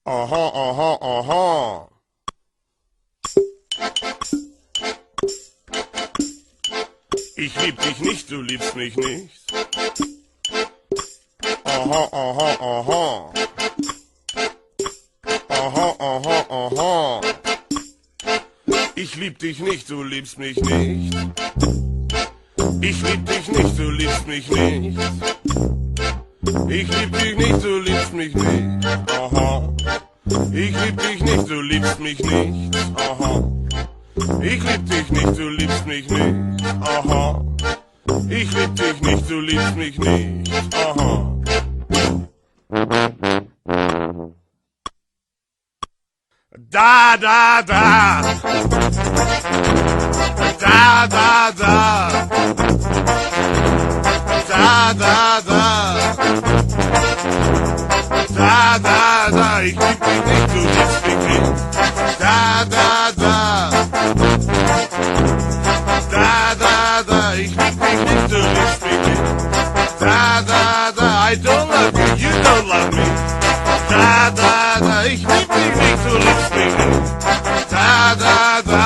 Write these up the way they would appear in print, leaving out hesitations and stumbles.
Aha, aha, aha. Ich lieb dich nicht, du liebst mich nicht. Aha, aha, aha. Aha, aha, aha. Ich lieb dich nicht, du liebst mich nicht. Ich lieb dich nicht, du liebst mich nicht. Ich lieb dich nicht, du liebst mich nicht. Aha. Ich lieb dich nicht, du liebst mich nicht. Aha. Ich lieb dich nicht, du liebst mich nicht. Aha. Ich lieb dich nicht, du liebst mich nicht. Aha. Da, da, da. Da, da, da. Da, da, da. Da, da, da. Ich lieb dich nicht, du liebst mich nicht. Da, da, da. Da, da, da. Ich lieb dich nicht, du liebst mich nicht. Da, da, da. I don't love you, you don't love me. Da, da, da. Ich lieb dich nicht, du liebst mich nicht. Da, da, da.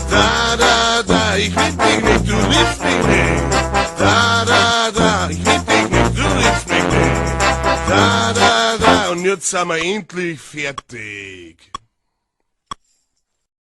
Da, da, da. Ich lieb dich nicht, du liebst mich nicht. Da, da, da. Ich lieb dich nicht, du liebst mich nicht. Da, da, da. Und jetzt sind wir endlich fertig.